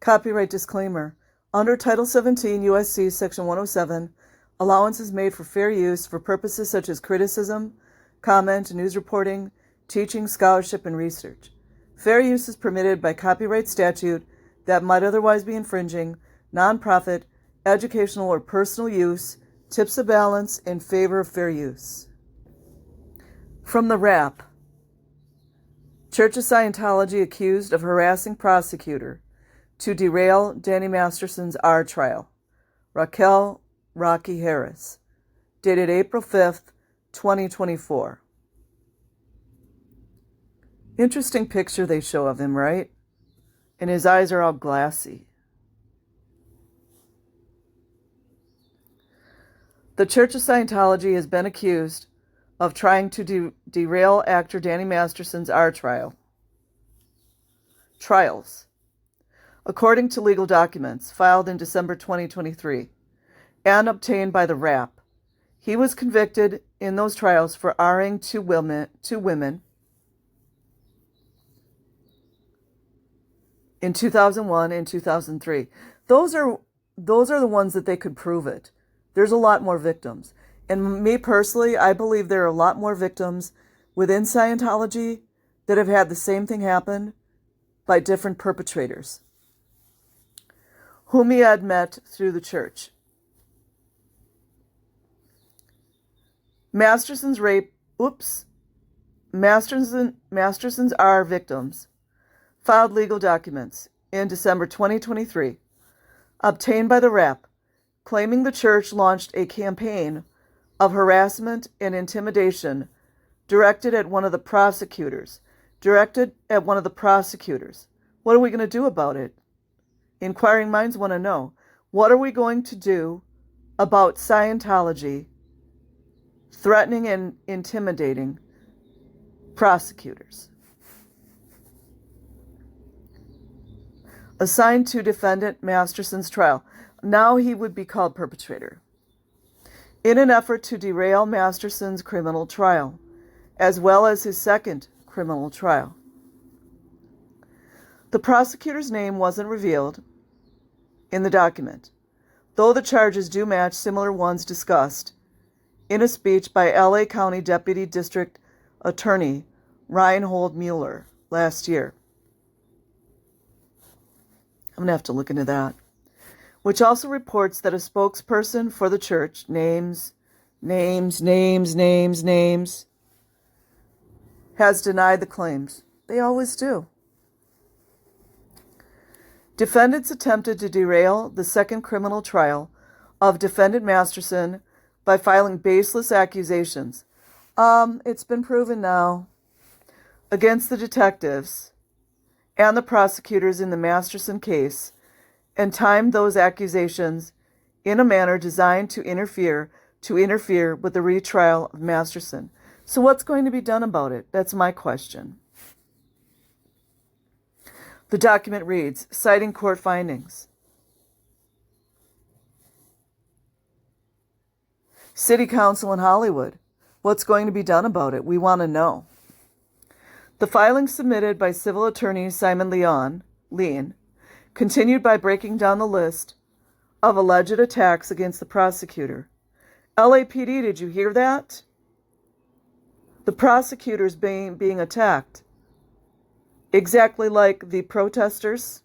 Copyright disclaimer. Under Title 17 U.S.C. Section 107, allowance is made for fair use for purposes such as criticism, comment, news reporting, teaching, scholarship, and research. Fair use is permitted by copyright statute that might otherwise be infringing. Nonprofit, educational, or personal use tips the balance in favor of fair use. From the Wrap. Church of Scientology accused of harassing prosecutor to derail Danny Masterson's R trial. Raquel Rocky Harris. Dated April 5th, 2024. Interesting picture they show of him, right? And his eyes are all glassy. The Church of Scientology has been accused of trying to derail actor Danny Masterson's R trials, according to legal documents filed in December 2023 and obtained by the Wrap. He was convicted in those trials for R-ing two women in 2001 and 2003. Those are the ones that they could prove it. There's a lot more victims. And me personally, I believe there are a lot more victims within Scientology that have had the same thing happen by different perpetrators whom he had met through the church. Masterson's R victims filed legal documents in December 2023, obtained by the Wrap, claiming the church launched a campaign of harassment and intimidation directed at one of the prosecutors. What are we going to do about it? Inquiring minds want to know. What are we going to do about Scientology threatening and intimidating prosecutors? Assigned to defendant Masterson's trial. Now he would be called perpetrator. In an effort to derail Masterson's criminal trial, as well as his second criminal trial. The prosecutor's name wasn't revealed in the document, though the charges do match similar ones discussed in a speech by LA County Deputy District Attorney Reinhold Mueller last year. I'm going to have to look into that. Which also reports that a spokesperson for the church, names, has denied the claims. They always do. Defendants attempted to derail the second criminal trial of defendant Masterson by filing baseless accusations. It's been proven now against the detectives and the prosecutors in the Masterson case, and timed those accusations in a manner designed to interfere with the retrial of Masterson. So what's going to be done about it? That's my question. The document reads, citing court findings. City Council in Hollywood. What's going to be done about it? We want to know. The filing submitted by civil attorney Simon Lean continued by breaking down the list of alleged attacks against the prosecutor. LAPD, did you hear that? The prosecutors being attacked. Exactly like the protesters.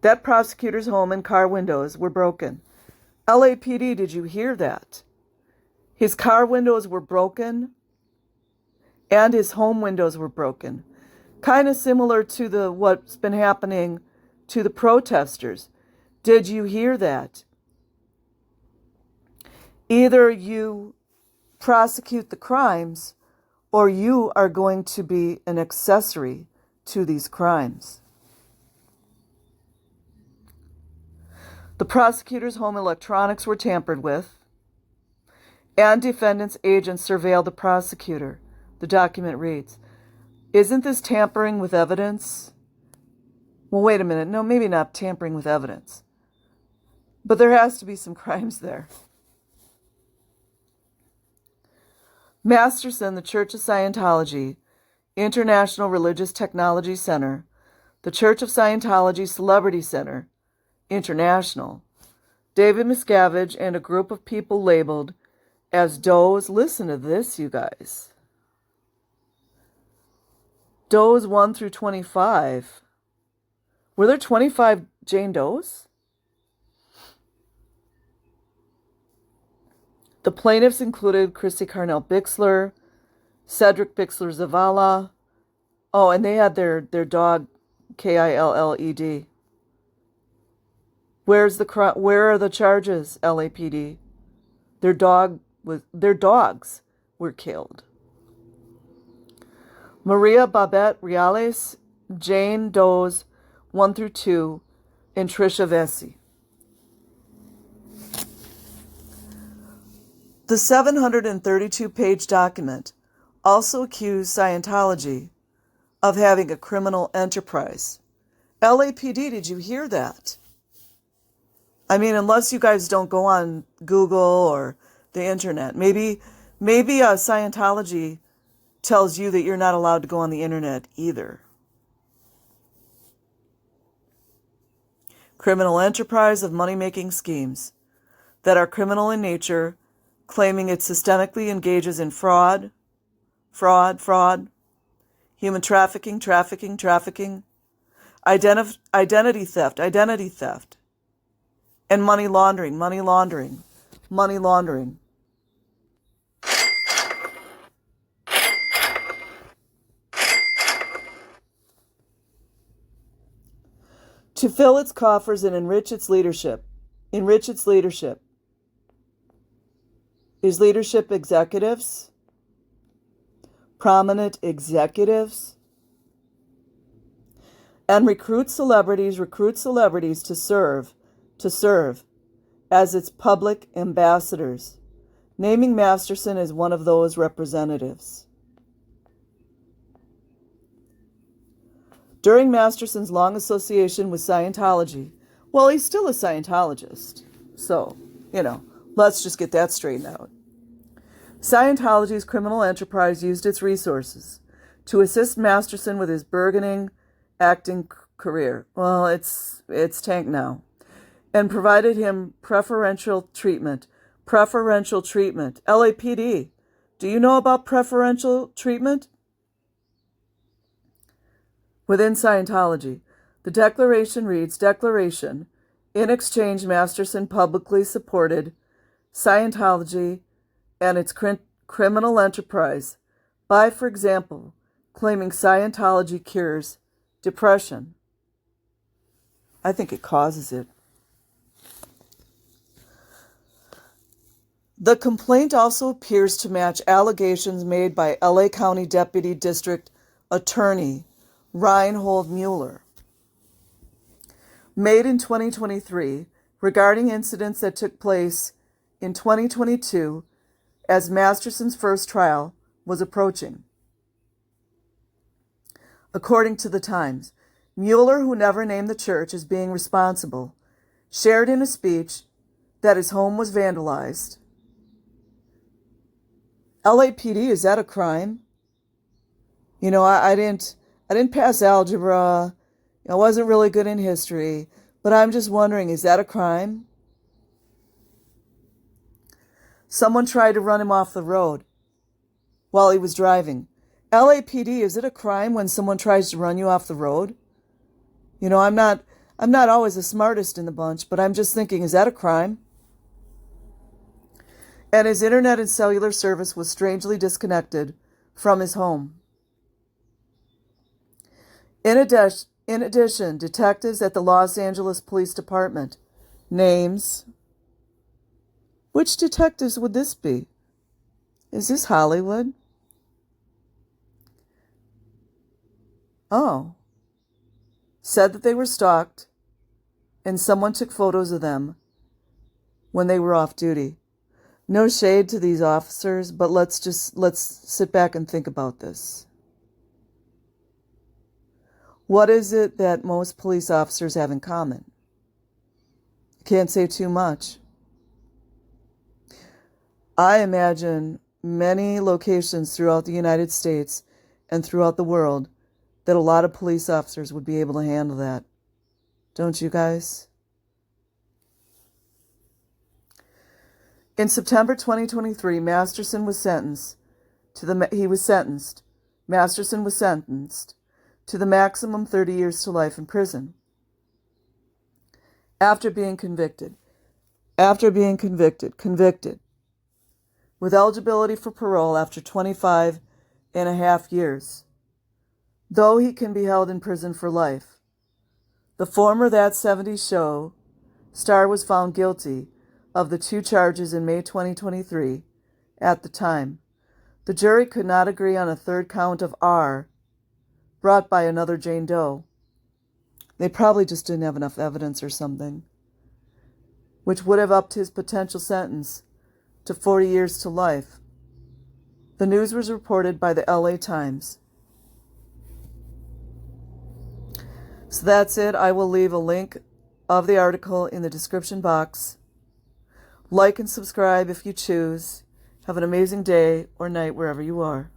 That prosecutor's home and car windows were broken. LAPD, did you hear that? His car windows were broken and his home windows were broken. Kind of similar to what's been happening to the protesters. Did you hear that? Either you prosecute the crimes or you are going to be an accessory to these crimes. The prosecutor's home electronics were tampered with, and defendant's agents surveilled the prosecutor. The document reads, isn't this tampering with evidence? Well, wait a minute. No, maybe not tampering with evidence. But there has to be some crimes there. Masterson, the Church of Scientology, International Religious Technology Center, the Church of Scientology Celebrity Center, International, David Miscavige, and a group of people labeled as Does. Listen to this, you guys. Does 1 through 25. Were there 25 Jane Does? The plaintiffs included Christy Carnell Bixler, Cedric Bixler Zavala. Oh, and they had their dog, Killed. Where are the charges, LAPD? Their dogs were killed. Maria Babette Reales, Jane Does 1 through 2, and Trisha Vesey. The 732-page document also accused Scientology of having a criminal enterprise. LAPD, did you hear that? I mean, unless you guys don't go on Google or the internet. Maybe Scientology tells you that you're not allowed to go on the internet either. Criminal enterprise of money-making schemes that are criminal in nature, claiming it systemically engages in fraud, human trafficking, identity theft, and money laundering. To fill its coffers and enrich its leadership. Is leadership executives? Prominent executives? And recruit celebrities to serve as its public ambassadors, naming Masterson as one of those representatives. During Masterson's long association with Scientology, well, he's still a Scientologist, so, let's just get that straightened out. Scientology's criminal enterprise used its resources to assist Masterson with his burgeoning acting career. Well, it's tanked now. And provided him preferential treatment. LAPD, do you know about preferential treatment? Within Scientology, the declaration reads, Declaration, in exchange, Masterson publicly supported Scientology and its criminal enterprise by, for example, claiming Scientology cures depression. I think it causes it. The complaint also appears to match allegations made by LA County Deputy District Attorney Reinhold Mueller, made in 2023, regarding incidents that took place in 2022 as Masterson's first trial was approaching. According to the Times, Mueller, who never named the church as being responsible, shared in a speech that his home was vandalized. LAPD, is that a crime? I didn't pass algebra. I wasn't really good in history, but I'm just wondering, is that a crime? Someone tried to run him off the road while he was driving. LAPD, is it a crime when someone tries to run you off the road? I'm not always the smartest in the bunch, but I'm just thinking, is that a crime? And his internet and cellular service was strangely disconnected from his home. In addition, detectives at the Los Angeles Police Department names. Which detectives would this be? Is this Hollywood? Oh. Said that they were stalked and someone took photos of them when they were off duty. No shade to these officers, but let's sit back and think about this. What is it that most police officers have in common? Can't say too much. I imagine many locations throughout the United States and throughout the world that a lot of police officers would be able to handle that. Don't you guys? In September 2023, Masterson was sentenced to the maximum 30 years to life in prison after being convicted, with eligibility for parole after 25 and a half years, though he can be held in prison for life. The former That 70s Show star was found guilty of the 2 charges in May 2023 at the time. The jury could not agree on a third count of R brought by another Jane Doe. They probably just didn't have enough evidence or something, which would have upped his potential sentence to 40 years to life. The news was reported by the LA Times. So that's it. I will leave a link of the article in the description box. Like and subscribe if you choose. Have an amazing day or night wherever you are.